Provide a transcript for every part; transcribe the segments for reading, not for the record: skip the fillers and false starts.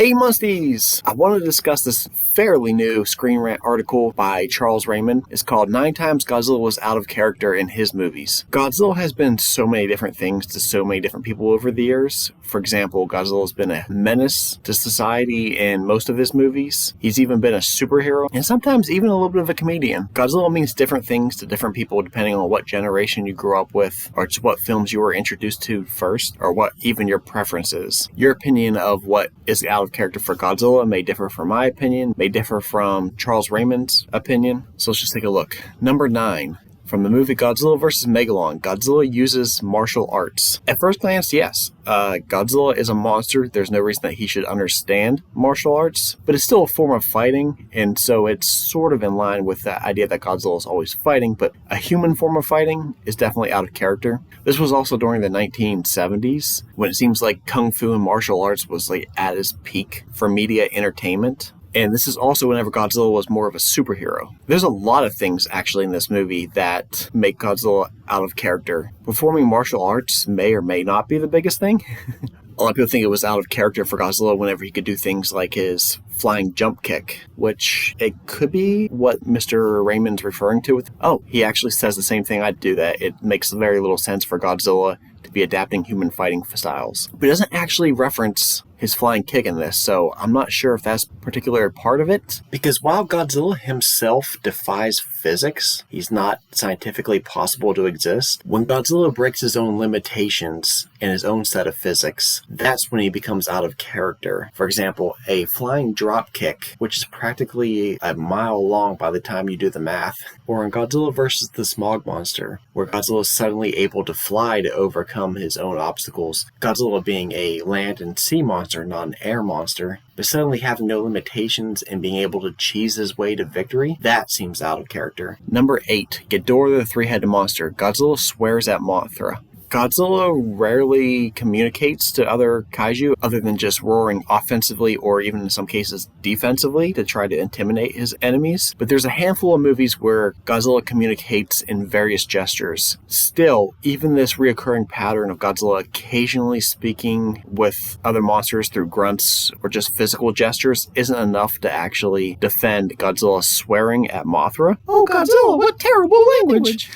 Hey Musties! I want to discuss this fairly new ScreenRant article by Charles Raymond. It's called 9 Times Godzilla Was Out of Character in His Movies. Godzilla has been so many different things to so many different people over the years. For example, Godzilla has been a menace to society in most of his movies. He's even been a superhero, and sometimes even a little bit of a comedian. Godzilla means different things to different people depending on what generation you grew up with, or just what films you were introduced to first, or what even your preference is. Your opinion of what is out of character for Godzilla may differ from my opinion, may differ from Charles Raymond's opinion. So let's just take a look. Number 9. From the movie Godzilla vs. Megalon, Godzilla uses martial arts. At first glance, yes. Godzilla is a monster. There's no reason that he should understand martial arts, but it's still a form of fighting, and so it's sort of in line with the idea that Godzilla is always fighting, but a human form of fighting is definitely out of character. This was also during the 1970s, when it seems like Kung Fu and martial arts was like at its peak for media entertainment. And this is also whenever Godzilla was more of a superhero. There's a lot of things actually in this movie that make Godzilla out of character. Performing martial arts may or may not be the biggest thing. A lot of people think it was out of character for Godzilla whenever he could do things like his flying jump kick, which it could be what Mr. Raymond's referring to with, oh, he actually says the same thing I'd do that. It makes very little sense for Godzilla to be adapting human fighting styles. But it doesn't actually reference his flying kick in this, so I'm not sure if that's a particular part of it. Because while Godzilla himself defies physics, he's not scientifically possible to exist. When Godzilla breaks his own limitations in his own set of physics, that's when he becomes out of character. For example, a flying drop kick, which is practically a mile long by the time you do the math. Or in Godzilla vs. the Smog Monster, where Godzilla is suddenly able to fly to overcome his own obstacles. Godzilla being a land and sea monster, not an air monster, but suddenly having no limitations and being able to cheese his way to victory, that seems out of character. Number 8. Ghidorah the Three-Headed Monster. Godzilla swears at Mothra. Godzilla rarely communicates to other kaiju other than just roaring offensively or even in some cases defensively to try to intimidate his enemies. But there's a handful of movies where Godzilla communicates in various gestures. Still, even this reoccurring pattern of Godzilla occasionally speaking with other monsters through grunts or just physical gestures isn't enough to actually defend Godzilla swearing at Mothra. Oh, Godzilla, what terrible language!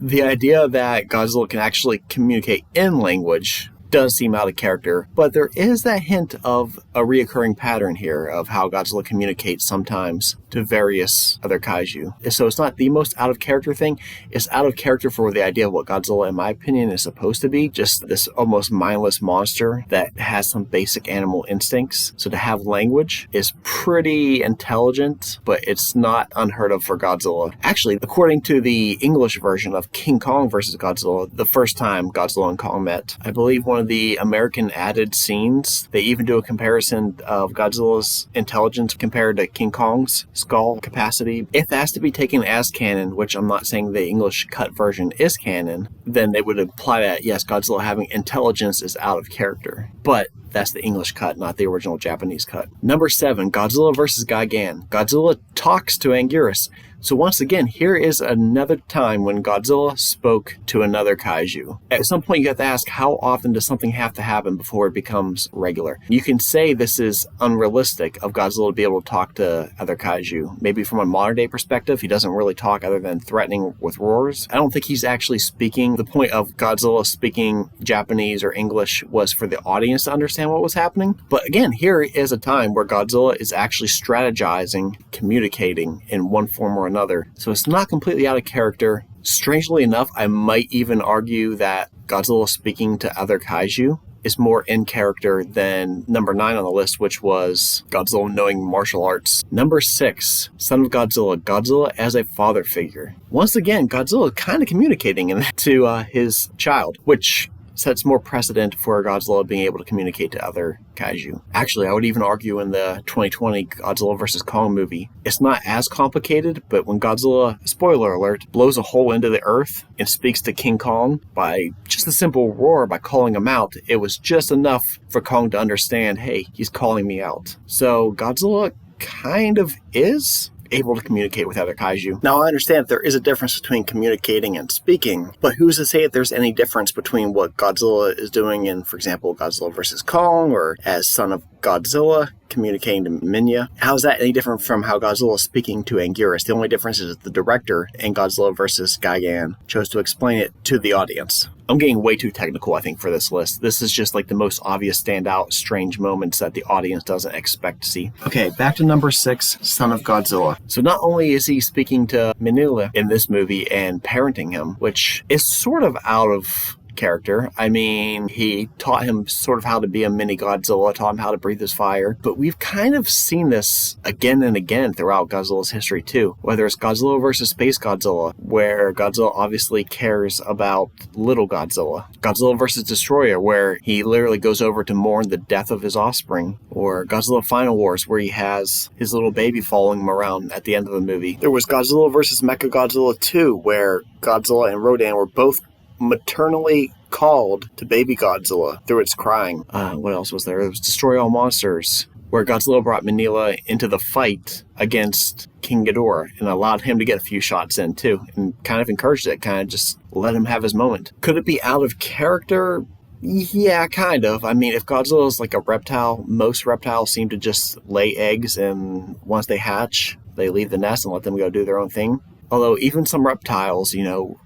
The idea that Godzilla can actually communicate in language does seem out of character, but there is that hint of a reoccurring pattern here of how Godzilla communicates sometimes to various other kaiju. So it's not the most out of character thing. It's out of character for the idea of what Godzilla, in my opinion, is supposed to be. Just this almost mindless monster that has some basic animal instincts. So to have language is pretty intelligent, but it's not unheard of for Godzilla. Actually, according to the English version of King Kong vs. Godzilla, the first time Godzilla and Kong met, I believe one of the American added scenes, they even do a comparison of Godzilla's intelligence compared to King Kong's skull capacity. If that has to be taken as canon, which I'm not saying the English cut version is canon, then it would imply that, yes, Godzilla having intelligence is out of character. But that's the English cut, not the original Japanese cut. Number 7, Godzilla vs. Gigan. Godzilla talks to Anguirus. So once again, here is another time when Godzilla spoke to another kaiju. At some point you have to ask, how often does something have to happen before it becomes regular? You can say this is unrealistic of Godzilla to be able to talk to other kaiju. Maybe from a modern day perspective, he doesn't really talk other than threatening with roars. I don't think he's actually speaking. The point of Godzilla speaking Japanese or English was for the audience to understand what was happening. But again, here is a time where Godzilla is actually strategizing, communicating in one form or another. So it's not completely out of character. Strangely enough, I might even argue that Godzilla speaking to other kaiju is more in character than number 9 on the list, which was Godzilla knowing martial arts. Number 6, Son of Godzilla. Godzilla as a father figure. Once again, Godzilla kind of communicating to his child, which sets more precedent for Godzilla being able to communicate to other kaiju. Actually, I would even argue in the 2020 Godzilla vs. Kong movie, it's not as complicated, but when Godzilla, spoiler alert, blows a hole into the earth and speaks to King Kong by just a simple roar by calling him out, it was just enough for Kong to understand, hey, he's calling me out. So Godzilla kind of is able to communicate with other kaiju. Now, I understand there is a difference between communicating and speaking, but who's to say if there's any difference between what Godzilla is doing in, for example, Godzilla vs. Kong, or as son of Godzilla, communicating to Minya? How is that any different from how Godzilla is speaking to Anguirus? The only difference is the director in Godzilla vs. Gigan chose to explain it to the audience. I'm getting way too technical, I think, for this list. This is just like the most obvious standout, strange moments that the audience doesn't expect to see. Okay, back to number 6, Son of Godzilla. So not only is he speaking to Minilla in this movie and parenting him, which is sort of out of character. I mean, he taught him sort of how to be a mini Godzilla, taught him how to breathe his fire, but we've kind of seen this again and again throughout Godzilla's history too. Whether it's Godzilla vs. Space Godzilla, where Godzilla obviously cares about little Godzilla. Godzilla vs. Destroyer, where he literally goes over to mourn the death of his offspring. Or Godzilla Final Wars, where he has his little baby following him around at the end of the movie. There was Godzilla vs. Mechagodzilla 2, where Godzilla and Rodan were both maternally called to baby Godzilla through its crying. What else was there? There was Destroy All Monsters, where Godzilla brought Minilla into the fight against King Ghidorah and allowed him to get a few shots in too, and kind of encouraged it, kind of just let him have his moment. Could it be out of character? Yeah, kind of. I mean, if Godzilla is like a reptile, most reptiles seem to just lay eggs, and once they hatch, they leave the nest and let them go do their own thing. Although even some reptiles,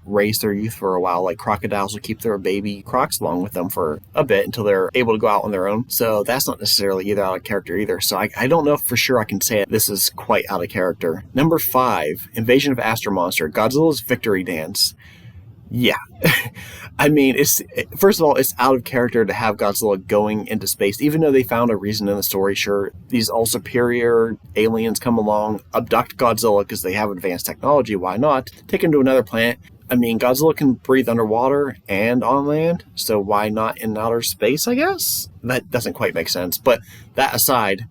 raise their youth for a while, like crocodiles will keep their baby crocs along with them for a bit until they're able to go out on their own. So that's not necessarily either out of character either. So I don't know if for sure I can say this is quite out of character. Number 5, Invasion of Astro Monster, Godzilla's Victory Dance. Yeah. I mean, first of all, it's out of character to have Godzilla going into space, even though they found a reason in the story. Sure, these all-superior aliens come along, abduct Godzilla because they have advanced technology. Why not? Take him to another planet. I mean, Godzilla can breathe underwater and on land, so why not in outer space, I guess? That doesn't quite make sense. But that aside,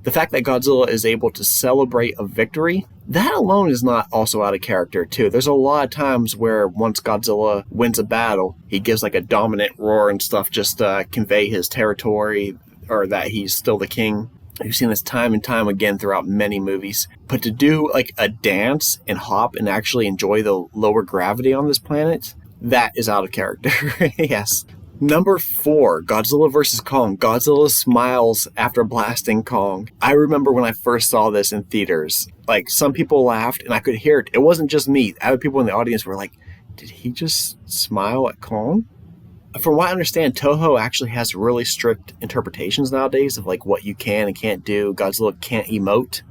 the fact that Godzilla is able to celebrate a victory, that alone is not also out of character, too. There's a lot of times where once Godzilla wins a battle, he gives like a dominant roar and stuff just to convey his territory or that he's still the king. We've seen this time and time again throughout many movies. But to do like a dance and hop and actually enjoy the lower gravity on this planet, that is out of character. Yes. Number 4, Godzilla vs. Kong. Godzilla smiles after blasting Kong. I remember when I first saw this in theaters, like some people laughed and I could hear it. It wasn't just me. Other people in the audience were like, did he just smile at Kong? From what I understand, Toho actually has really strict interpretations nowadays of like what you can and can't do. Godzilla can't emote.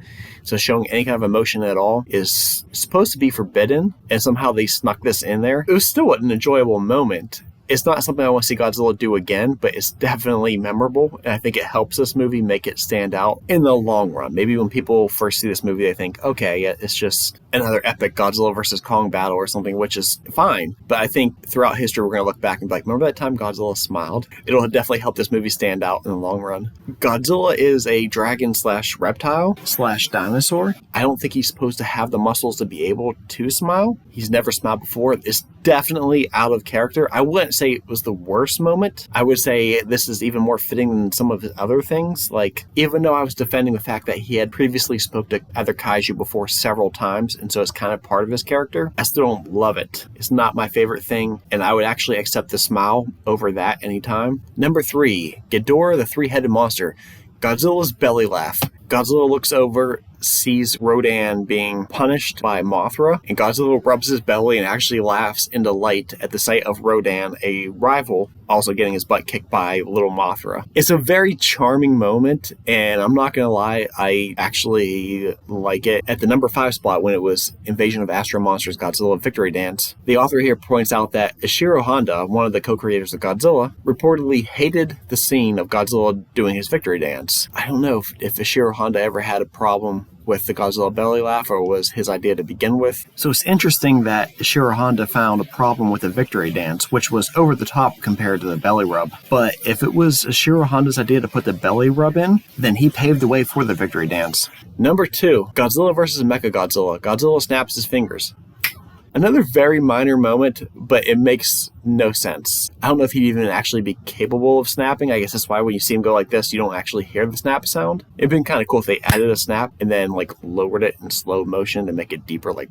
So showing any kind of emotion at all is supposed to be forbidden. And somehow they snuck this in there. It was still an enjoyable moment. It's not something I want to see Godzilla do again, but it's definitely memorable, and I think it helps this movie make it stand out in the long run. Maybe when people first see this movie, they think, okay, yeah, it's just another epic Godzilla versus Kong battle or something, which is fine. But I think throughout history, we're going to look back and be like, remember that time Godzilla smiled? It'll definitely help this movie stand out in the long run. Godzilla is a dragon / reptile / dinosaur. I don't think he's supposed to have the muscles to be able to smile. He's never smiled before. It's definitely out of character. I wouldn't say it was the worst moment. I would say this is even more fitting than some of his other things. Like, even though I was defending the fact that he had previously spoke to other kaiju before several times, and so it's kind of part of his character, I still don't love it. It's not my favorite thing, and I would actually accept the smile over that anytime. Number 3, Ghidorah the Three-Headed Monster. Godzilla's belly laugh. Godzilla looks over, sees Rodan being punished by Mothra, and Godzilla rubs his belly and actually laughs in delight at the sight of Rodan, a rival, also getting his butt kicked by little Mothra. It's a very charming moment, and I'm not gonna lie, I actually like it. At the number 5 spot, when it was Invasion of Astro Monsters Godzilla Victory Dance, the author here points out that Ishiro Honda, one of the co-creators of Godzilla, reportedly hated the scene of Godzilla doing his victory dance. I don't know if Ishiro Honda ever had a problem with the Godzilla belly laugh, or was his idea to begin with. So it's interesting that Ishiro Honda found a problem with the victory dance, which was over the top compared to the belly rub. But if it was Ishiro Honda's idea to put the belly rub in, then he paved the way for the victory dance. Number 2, Godzilla vs. Mechagodzilla. Godzilla snaps his fingers. Another very minor moment, but it makes no sense. I don't know if he'd even actually be capable of snapping. I guess that's why when you see him go like this, you don't actually hear the snap sound. It'd been kind of cool if they added a snap and then like lowered it in slow motion to make it deeper, like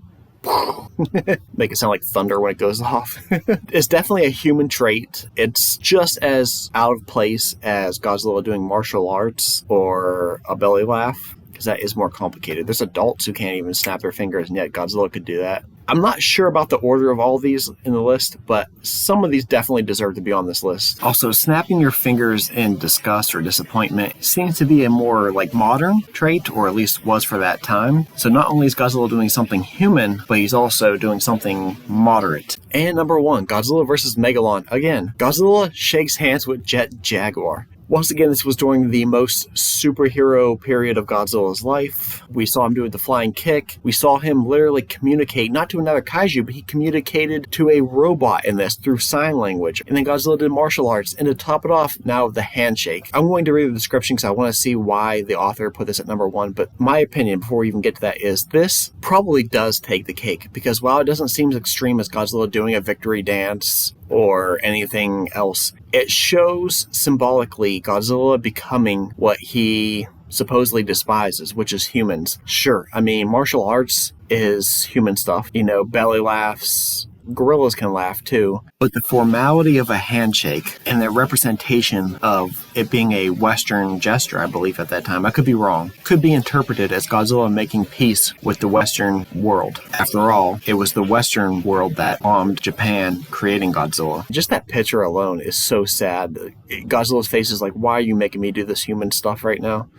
make it sound like thunder when it goes off. It's definitely a human trait. It's just as out of place as Godzilla doing martial arts or a belly laugh, because that is more complicated. There's adults who can't even snap their fingers, and yet Godzilla could do that. I'm not sure about the order of all of these in the list, but some of these definitely deserve to be on this list. Also, snapping your fingers in disgust or disappointment seems to be a more like modern trait, or at least was for that time. So not only is Godzilla doing something human, but he's also doing something moderate. And number 1, Godzilla vs. Megalon. Again, Godzilla shakes hands with Jet Jaguar. Once again, this was during the most superhero period of Godzilla's life. We saw him doing the flying kick. We saw him literally communicate, not to another kaiju, but he communicated to a robot in this through sign language. And then Godzilla did martial arts. And to top it off, now the handshake. I'm going to read the description because I want to see why the author put this at number 1. But my opinion, before we even get to that, is this probably does take the cake. Because while it doesn't seem as extreme as Godzilla doing a victory dance or anything else, it shows symbolically Godzilla becoming what he supposedly despises, which is humans. Sure, I mean, martial arts is human stuff. You know, belly laughs, gorillas can laugh too. But the formality of a handshake and the representation of it being a Western gesture, I believe at that time, I could be wrong, could be interpreted as Godzilla making peace with the Western world. After all, it was the Western world that bombed Japan, creating Godzilla. Just that picture alone is so sad. Godzilla's face is like, why are you making me do this human stuff right now?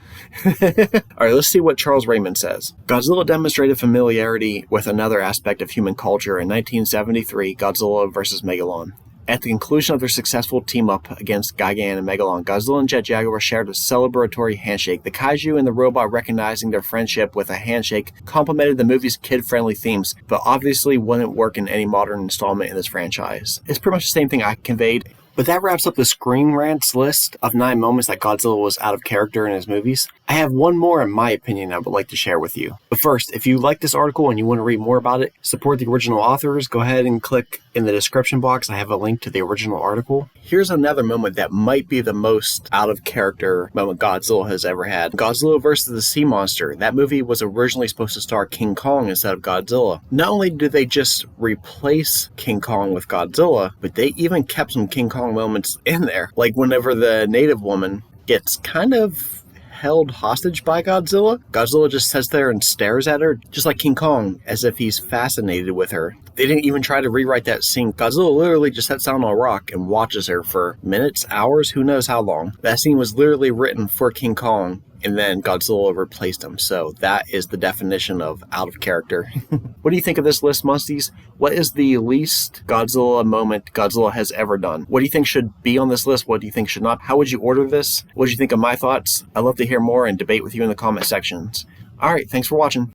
Alright, let's see what Charles Raymond says. Godzilla demonstrated familiarity with another aspect of human culture in 1973, Godzilla vs. Megalon. At the conclusion of their successful team-up against Gigan and Megalon, Godzilla and Jet Jaguar shared a celebratory handshake. The kaiju and the robot, recognizing their friendship with a handshake, complemented the movie's kid-friendly themes, but obviously wouldn't work in any modern installment in this franchise. It's pretty much the same thing I conveyed. But that wraps up the ScreenRant's list of 9 moments that Godzilla was out of character in his movies. I have one more, in my opinion, I would like to share with you. But first, if you like this article and you want to read more about it, support the original authors, go ahead and click in the description box. I have a link to the original article. Here's another moment that might be the most out of character moment Godzilla has ever had. Godzilla vs. the Sea Monster. That movie was originally supposed to star King Kong instead of Godzilla. Not only did they just replace King Kong with Godzilla, but they even kept some King Kong moments in there. Like whenever the native woman gets kind of held hostage by Godzilla, Godzilla just sits there and stares at her, just like King Kong, as if he's fascinated with her. They didn't even try to rewrite that scene. Godzilla literally just sits down on a rock and watches her for minutes, hours, who knows how long. That scene was literally written for King Kong, and then Godzilla replaced him. So that is the definition of out of character. What do you think of this list, Musties? What is the least Godzilla moment Godzilla has ever done? What do you think should be on this list? What do you think should not? How would you order this? What do you think of my thoughts? I'd love to hear more and debate with you in the comment sections. Alright, thanks for watching.